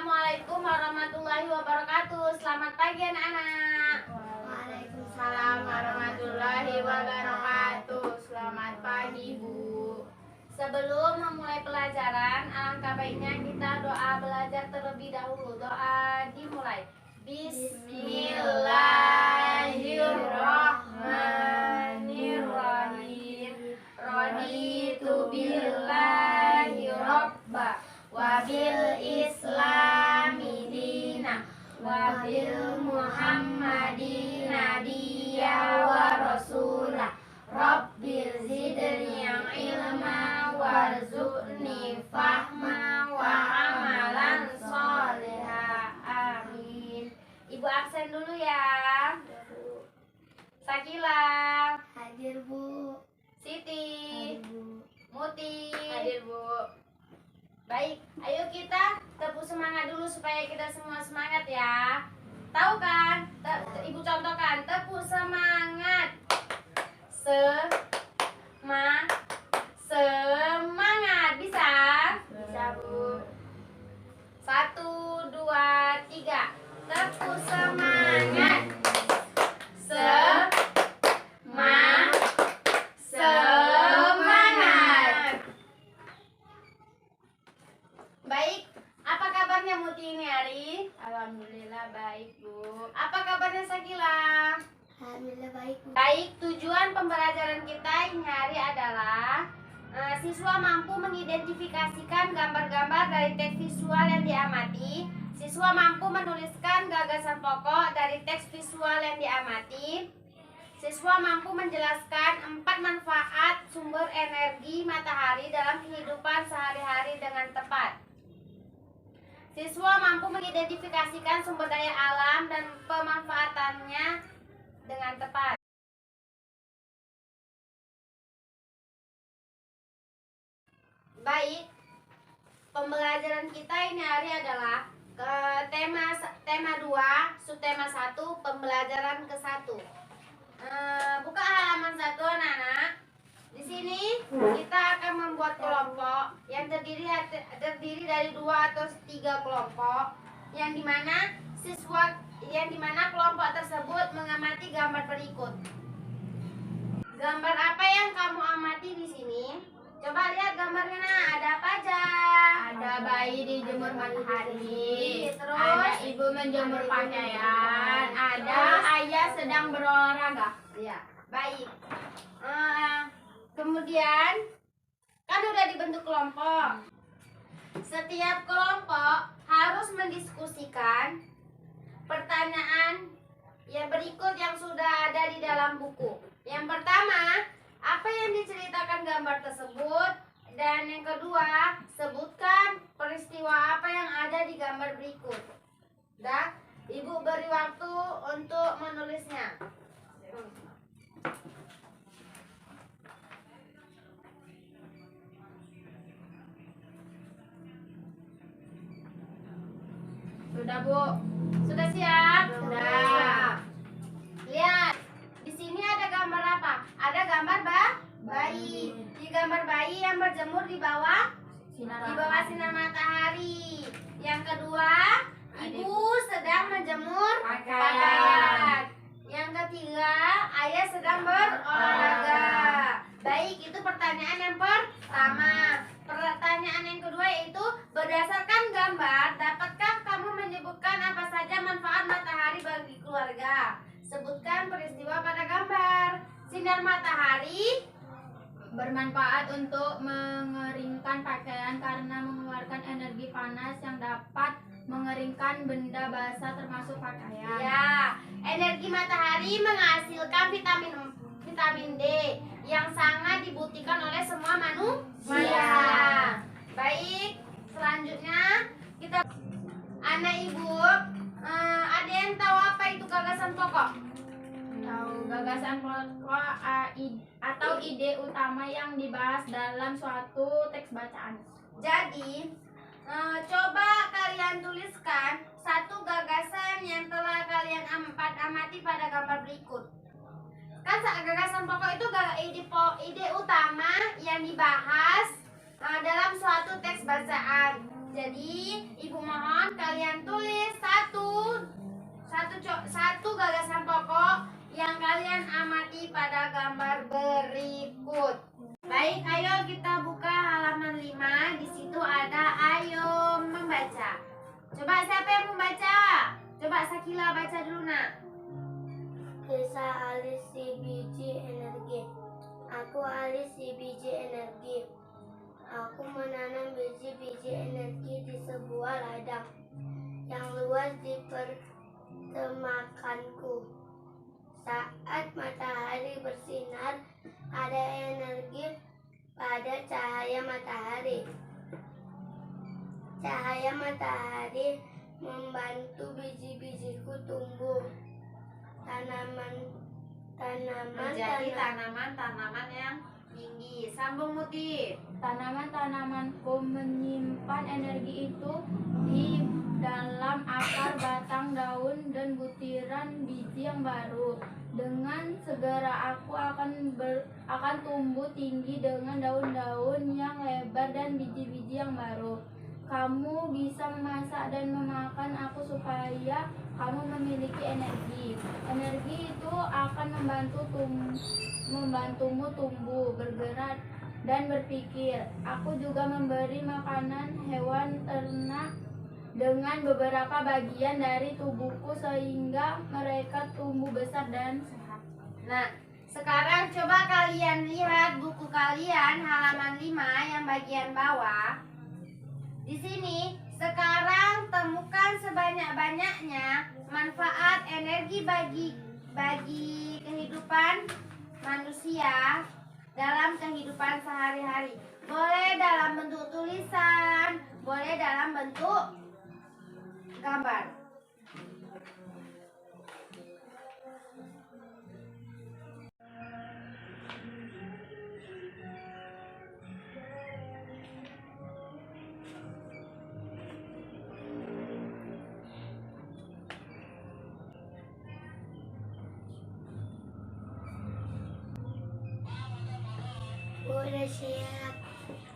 Assalamualaikum warahmatullahi wabarakatuh. Selamat pagi anak-anak. Waalaikumsalam warahmatullahi wabarakatuh. Selamat pagi, Bu. Sebelum memulai pelajaran, alangkah baiknya kita doa belajar terlebih dahulu. Doa dimulai. Bismillahirrahmanirrahim. Raditu billahi robba wabil islami dina wabil muhammadin nabiyya wa rasulah. Rabbil zidni ilma warzuqni fahma wa amalan sholihah. Amin. Ibu absen dulu ya. Sakila, Hadir, Bu. Siti, Hadir, Bu. Muti. Hadir, Bu. Baik, ayo kita tepuk semangat dulu supaya kita semua semangat ya. Tahu kan? Ibu contohkan, tepuk semangat. Semangat. Bisa? Bisa, Bu. 1, 2, 3. Tepuk semangat. Semangat. Baik, apa kabarnya Muti ini hari? Alhamdulillah baik, Bu. Apa kabarnya Sakila? Alhamdulillah baik, Bu. Baik, tujuan pembelajaran kita ini hari adalah siswa mampu mengidentifikasikan gambar-gambar dari teks visual yang diamati. Siswa mampu menuliskan gagasan pokok dari teks visual yang diamati. Siswa mampu menjelaskan 4 manfaat sumber energi matahari dalam kehidupan sehari-hari dengan tepat. Siswa mampu mengidentifikasikan sumber daya alam dan pemanfaatannya dengan tepat. Baik, pembelajaran kita ini hari adalah ke tema 2, subtema 1, pembelajaran ke-1. Buka halaman 1 anak-anak. Di sini kita akan membuat kelompok yang terdiri dari 2 atau 3 kelompok yang dimana kelompok tersebut mengamati gambar berikut. Gambar apa yang kamu amati di sini? Coba lihat gambarnya, nah, ada apa aja? Ada bayi dijemur matahari, Terus? ada ibu menjemur pakaian, ada ayah sedang berolahraga. Ya, baik. Kemudian kan udah dibentuk kelompok. Setiap kelompok harus mendiskusikan pertanyaan yang berikut yang sudah ada di dalam buku. Yang pertama, apa yang diceritakan gambar tersebut? Dan yang kedua, sebutkan peristiwa apa yang ada di gambar berikut. Dah, Ibu beri waktu untuk menulisnya. Sudah, Bu. Sudah siap? Sudah. Lihat, di sini ada gambar apa? Ada gambar bayi. Di gambar bayi yang berjemur di bawah sinar matahari. Yang kedua, ibu sedang menjemur pakaian. Yang ketiga, ayah sedang berolahraga. Baik, itu pertanyaan yang pertama. Pertanyaan yang kedua yaitu, berdasarkan gambar, dapatkah kamu menyebutkan apa saja manfaat matahari bagi keluarga? Sebutkan peristiwa pada gambar. Sinar matahari Bermanfaat untuk mengeringkan pakaian karena mengeluarkan energi panas yang dapat mengeringkan benda basah termasuk pakaian. ya, energi matahari menghasilkan vitamin D yang sangat dibutuhkan oleh semua manusia. Baik, selanjutnya kita anak ibu, ada yang tahu apa itu gagasan pokok? Tahu gagasan pokok atau ide utama yang dibahas dalam suatu teks bacaan. Jadi, coba kalian tuliskan satu gagasan yang telah kalian amati pada gambar berikut. Kan gagasan pokok itu ide utama yang dibahas dalam suatu teks bacaan. Jadi, Ibu mohon kalian tulis satu gagasan pokok yang kalian amati pada gambar berikut. Baik, ayo kita buka halaman 5. Di situ ada ayo membaca. Coba siapa yang membaca? Coba Sakila baca dulu, Nak. Kisah Alis si biji energi. Aku Alis si biji energi. Aku menanam biji-biji energi di sebuah ladang yang luas di pertemakanku. Saat matahari bersinar, ada energi pada cahaya matahari. Cahaya matahari membantu biji-bijiku tumbuh. Menjadi tanaman-tanaman yang tinggi. Sambung Muti. Tanaman-tanamanku menyimpan energi itu di dalam akar, batang, daun, dan butiran biji yang baru. Dengan segera aku akan tumbuh tinggi dengan daun-daun yang lebar dan biji-biji yang baru. Kamu bisa memasak dan memakan aku supaya kamu memiliki energi. Energi itu akan membantumu tumbuh, bergerak, dan berpikir. Aku juga memberi makanan hewan ternak dengan beberapa bagian dari tubuhku sehingga mereka tumbuh besar dan sehat. Nah, sekarang coba kalian lihat buku kalian halaman 5 yang bagian bawah. Di sini sekarang temukan sebanyak-banyaknya manfaat energi bagi kehidupan manusia dalam kehidupan sehari-hari. Boleh dalam bentuk tulisan, boleh dalam bentuk gambar. Udah siap.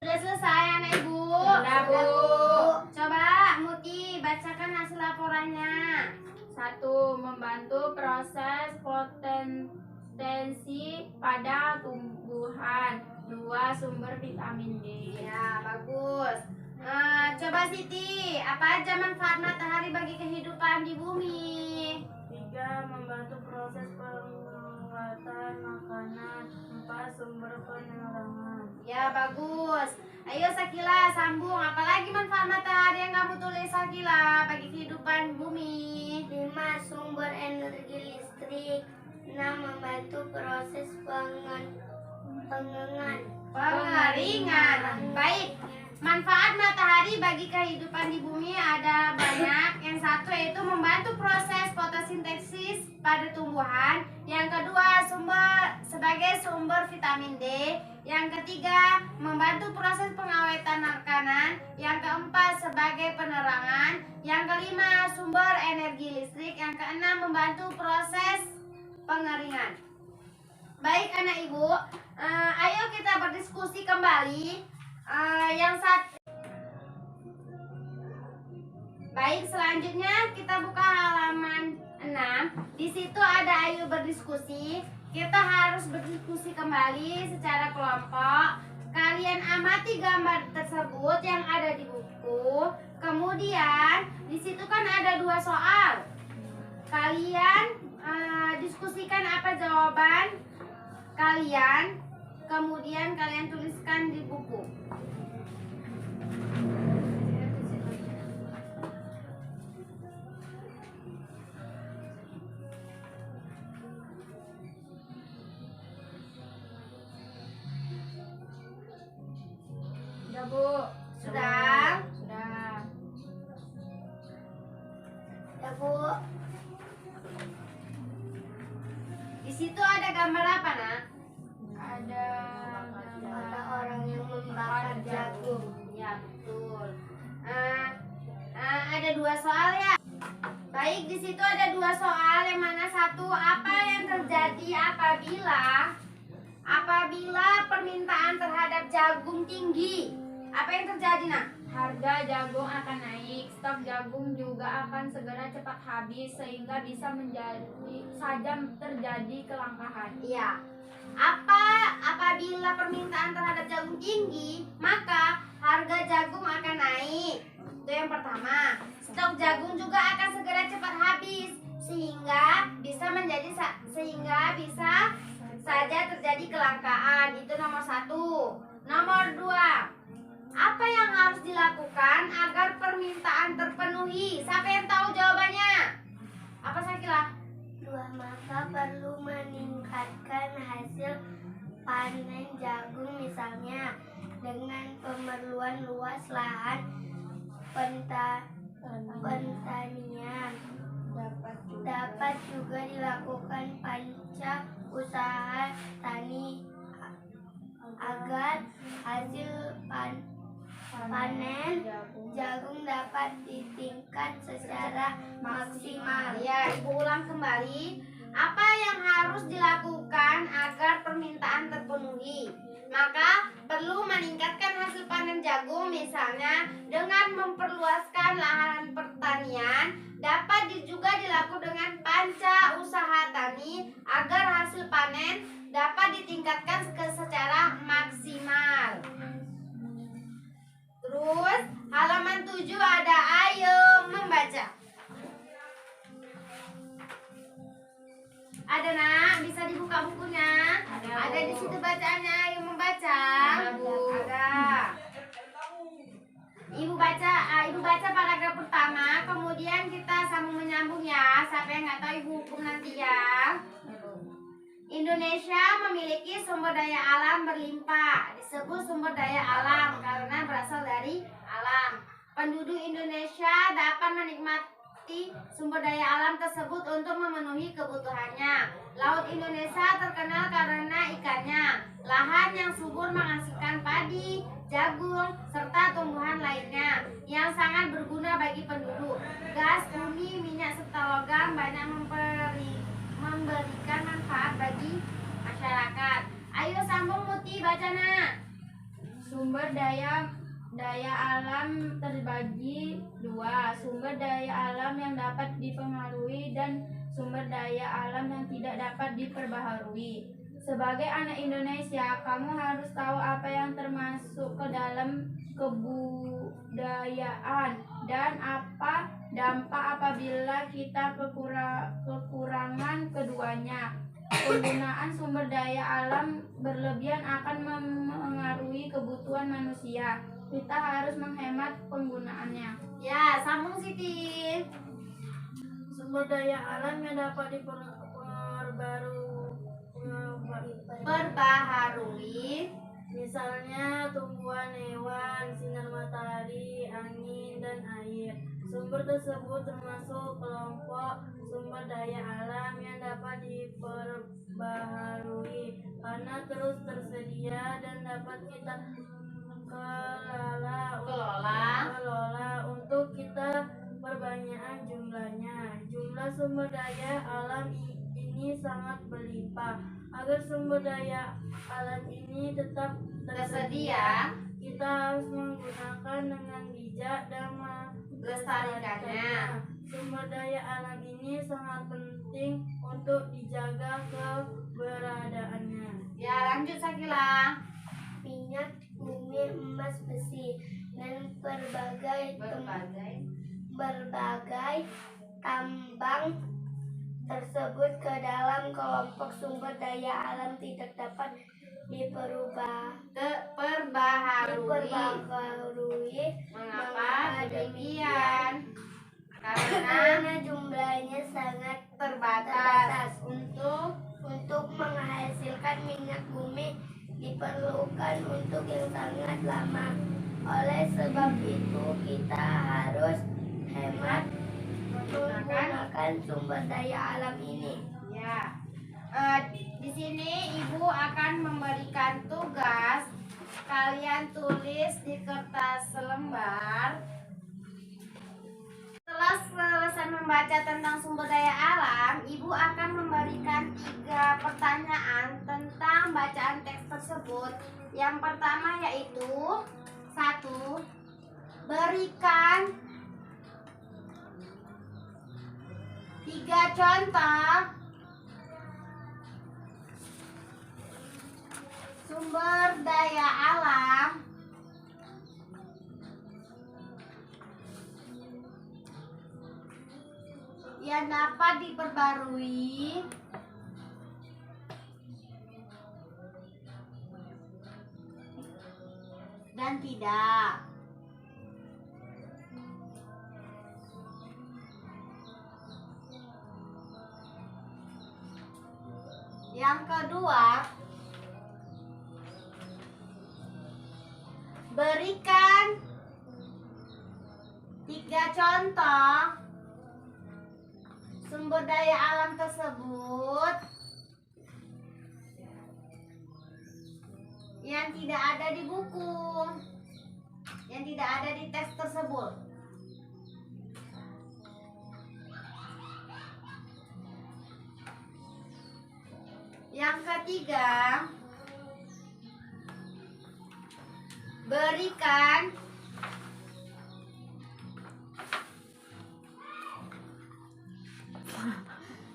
Sudah selesai anak ibu? Sudah, Bu. Coba Muti bacakan hasil laporannya. 1. Membantu proses potensi pada tumbuhan. 2. Sumber vitamin D. Ya, bagus. Coba Siti, apa aja manfaat matahari bagi kehidupan di bumi? 3. Membantu proses pembuatan makanan. 4. Sumber penerangan. Ya, bagus. Ayo Sakila, sambung. Apalagi manfaat matahari yang kamu tulis Sakila bagi kehidupan bumi? 5. Sumber energi listrik. 6. Membantu proses Pengeringan. Baik. Manfaat matahari bagi kehidupan di bumi ada banyak. Yang satu yaitu membantu proses fotosintesis pada tumbuhan. Yang kedua sebagai sumber vitamin D. Yang ketiga membantu proses pengawetan makanan. Yang keempat sebagai penerangan. Yang kelima sumber energi listrik. Yang keenam membantu proses pengeringan. Baik anak ibu, ayo kita berdiskusi kembali. Baik, selanjutnya kita buka halaman 6. Di situ ada ayo berdiskusi. Kita harus berdiskusi kembali secara kelompok. Kalian amati gambar tersebut yang ada di buku. Kemudian di situ kan ada 2 soal. Kalian diskusikan apa jawaban kalian. Kemudian kalian tuliskan di buku. Sudah, Bu. Sudah? Sudah. Ya, Bu. Di situ ada gambar apa, Nak? Ada orang yang membakar jagung. Ya, betul. Ada 2 soal ya. Baik, di situ ada 2 soal. Yang mana satu, apa yang terjadi apabila permintaan terhadap jagung tinggi? Apa yang terjadi, Nak? Harga jagung akan naik, stok jagung juga akan segera cepat habis sehingga bisa terjadi kelangkaan. Iya. Apabila permintaan terhadap jagung tinggi, maka harga jagung akan naik. Itu yang pertama. Stok jagung juga akan segera cepat habis sehingga bisa saja terjadi kelangkaan. Itu nomor 1. Nomor 2. Apa yang harus dilakukan agar permintaan terpenuhi? Siapa yang tahu jawabannya? Apa, Sakila? 2. Maka perlu meningkatkan hasil panen jagung, misalnya dengan pemerluan luas lahan pertanian. Dapat juga dilakukan panca usaha tani agar hasil panen jagung dapat ditingkat secara maksimal. Ya, Ibu ulang kembali. Apa yang harus dilakukan agar permintaan terpenuhi? Maka perlu meningkatkan hasil panen jagung, misalnya dengan memperluaskan lahan pertanian. Dapat juga dilakukan dengan panca usaha tani agar hasil panen dapat ditingkatkan secara maksimal. Terus halaman 7 ada ayo membaca. Ada, Nak? Bisa dibuka bukunya? Ada di situ bacaannya. Ayo membaca. Ada, Bu. Ada. Ibu baca paragraf pertama, kemudian kita sambung menyambung ya. Siapa yang nggak tahu Ibu hukum nanti ya. Indonesia memiliki sumber daya alam berlimpah. Disebut sumber daya alam karena berasal dari alam. Penduduk Indonesia dapat menikmati sumber daya alam tersebut untuk memenuhi kebutuhannya. Laut Indonesia terkenal karena ikannya. Lahan yang subur menghasilkan padi, jagung, serta tumbuhan lainnya yang sangat berguna bagi penduduk. Gas, bumi, minyak, serta logam banyak memberikan manfaat bagi masyarakat. Ayo sambung, Muti, baca, Nak. Sumber daya alam terbagi 2. Sumber daya alam yang dapat dipengaruhi dan sumber daya alam yang tidak dapat diperbaharui. Sebagai anak Indonesia, kamu harus tahu apa yang termasuk ke dalam kebudayaan dan apa dampak apabila kita kekurangan keduanya. Penggunaan sumber daya alam berlebihan akan mempengaruhi kebutuhan manusia. Kita harus menghemat penggunaannya. Ya, sambung, Siti. Sumber daya alam yang dapat Perbaharui. misalnya tumbuhan hewan, sinar matahari, angin, dan air. Sumber tersebut termasuk kelompok sumber daya alam yang dapat diperbaharui karena terus tersedia dan dapat kita kelola untuk kita perbanyakkan jumlahnya. Jumlah sumber daya alam ini sangat berlimpah. Agar sumber daya alam ini tetap tersedia, kita harus menggunakan dengan bijak dan melestarikannya. Sumber daya alam ini sangat penting untuk dijaga keberadaannya. Ya, lanjut, Sakila. Minyak, bumi, emas, besi, dan berbagai tambang tersebut ke dalam kelompok sumber daya alam tidak dapat diperbaharui. Mengapa demikian? Karena jumlahnya sangat Terbatas. untuk menghasilkan minyak bumi diperlukan untuk yang sangat lama. Oleh sebab itu kita harus hemat menggunakan sumber daya alam ini. Ya. Di sini Ibu akan memberikan tugas. Kalian tulis di kertas selembar. Setelah selesai membaca tentang sumber daya alam, Ibu akan memberikan 3 pertanyaan tentang bacaan teks tersebut. Yang pertama yaitu, 1. Berikan 3 contoh sumber daya alam yang dapat diperbarui dan tidak. Yang kedua, berikan 3 contoh sumber daya alam tersebut yang tidak ada di buku, yang tidak ada di teks tersebut. Yang ketiga, berikan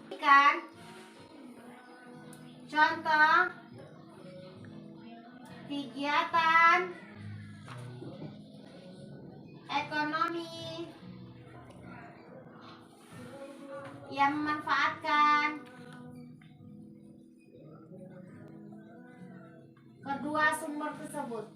3 contoh kegiatan ekonomi yang memanfaatkan kedua sumber tersebut.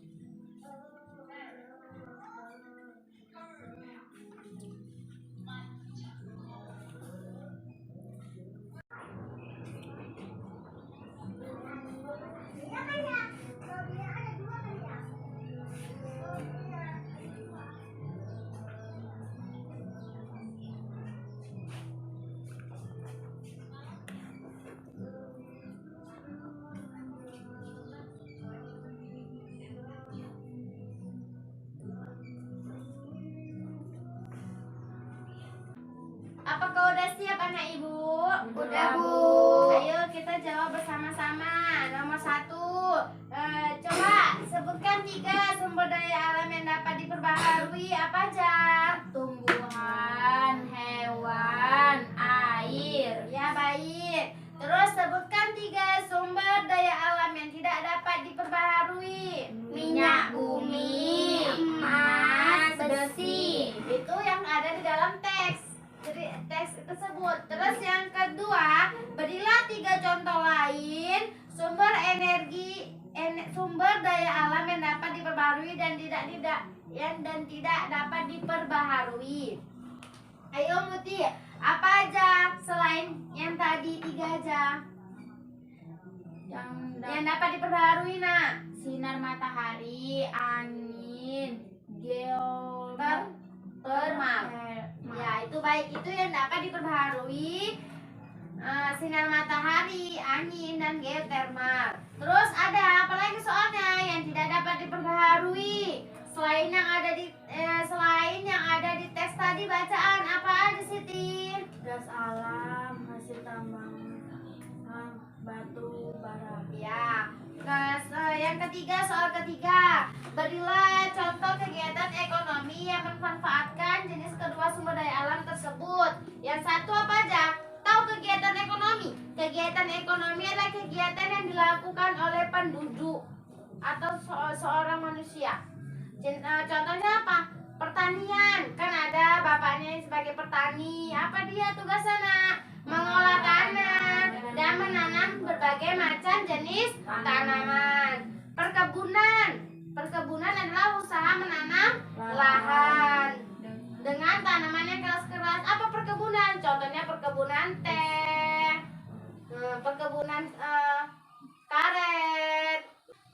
Apakah udah siap anak ibu? Udah, Bu. Ayo kita jawab bersama-sama. Nomor 1, coba sebutkan 3 sumber daya alam yang dapat diperbaharui. Apa aja? Tumbuhan, hewan, air. Ya, baik. Terus sebutkan 3 sumber daya alam yang tidak dapat diperbaharui. Minyak bumi, emas, besi. Itu yang ada di dalam teks. Jadi teks tersebut. Terus yang kedua, berilah 3 contoh lain sumber sumber daya alam yang dapat diperbaharui dan tidak dapat diperbaharui. Ayo Muti, apa aja selain yang tadi 3 aja yang dapat diperbaharui, nak? Sinar matahari, angin, Termal. Ya, itu baik, itu yang dapat diperbaharui. Sinar matahari, angin, dan geotermal. Terus ada apa lagi soalnya yang tidak dapat diperbaharui? Selain yang ada di teks tadi bacaan, apa aja Siti? gas alam, hasil tambang, batu bara. Ya. Yang ketiga, soal ketiga, berilah contoh kegiatan ekonomi yang memanfaatkan jenis kedua sumber daya alam tersebut. Yang 1 apa aja? Tahu kegiatan ekonomi? Kegiatan ekonomi adalah kegiatan yang dilakukan oleh penduduk atau seorang manusia. Contohnya apa? Pertanian, kan ada bapaknya sebagai petani. Apa dia tugasnya, nak? Mengolah tanah dan menanam berbagai macam jenis tanaman. Perkebunan adalah usaha menanam lahan dengan tanaman yang keras-keras. Apa perkebunan? Contohnya perkebunan teh, perkebunan karet.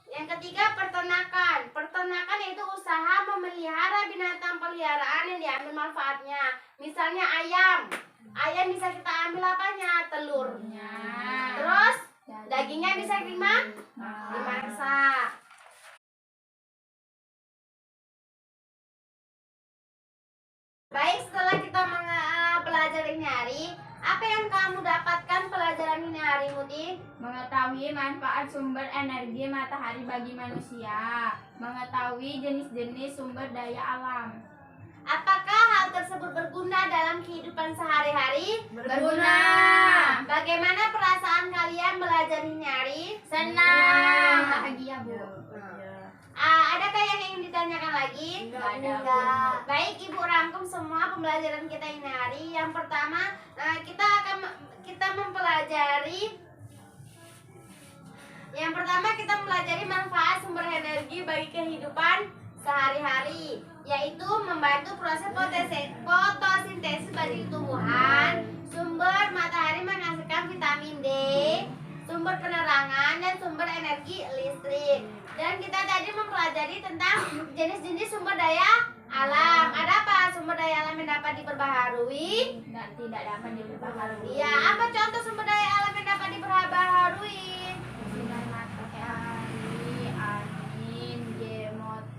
Yang ketiga, peternakan. Peternakan yaitu usaha memelihara binatang peliharaan yang diambil manfaatnya. Misalnya ayam. Ayam bisa kita ambil apanya? Telurnya. Terus dagingnya bisa dimasak. Baik, setelah kita belajar ini hari, apa yang kamu dapatkan pelajaran ini hari, Muti? Mengetahui manfaat sumber energi matahari bagi manusia. Mengetahui jenis-jenis sumber daya alam. Apakah hal tersebut berguna dalam kehidupan sehari-hari? Berguna. Bagaimana perasaan kalian belajar nyari? Senang. Bahagia, Bu. Adakah yang ingin ditanyakan lagi? Enggak. Baik, Ibu rangkum semua pembelajaran kita ini hari. Yang pertama, kita mempelajari. Yang pertama kita mempelajari manfaat sumber energi bagi kehidupan sehari-hari, yaitu membantu proses fotosintesis bagi tumbuhan, sumber matahari menghasilkan vitamin D, sumber penerangan dan sumber energi listrik. Dan kita tadi mempelajari tentang jenis-jenis sumber daya alam. Ada apa? Sumber daya alam yang dapat diperbaharui Dan tidak dapat diperbaharui. ya, apa contoh sumber daya alam yang dapat diperbaharui? Sinar matahari, angin, geotermal.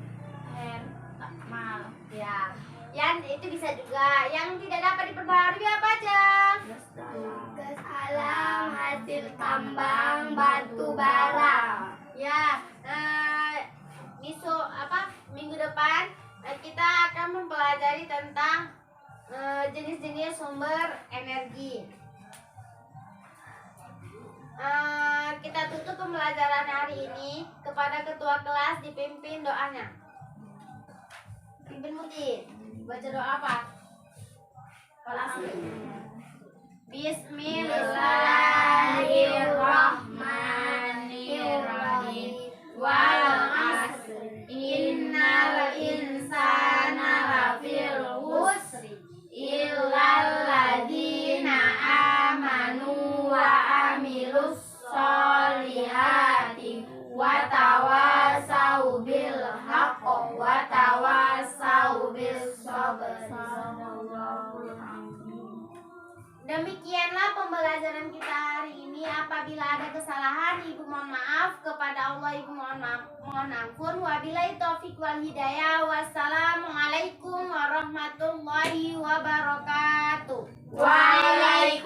Ya, yang itu bisa juga. Yang tidak dapat diperbaharui apa aja? Gas alam, hasil tambang, batu bara. Ya, minggu depan kita akan mempelajari tentang jenis-jenis sumber energi. Kita tutup pembelajaran hari ini. Kepada ketua kelas dipimpin doanya. Pimpin Muti. Baca doa apa? Kelas. Bismillahirrahmanirrahim. Wal asr. Innal insana lafil khusr illal ladzina amanu wa amilus solihati wa tawasau bil haqq wa tawasau bis sabr. Demikianlah pembelajaran kita hari ini. Apabila ada kesalahan, Ibu mohon maaf. Kepada Allah Ibu mohon ampun. Wabillahi taufiq wal hidayah. Wassalamualaikum warahmatullahi wabarakatuh. Waalaikumsalam.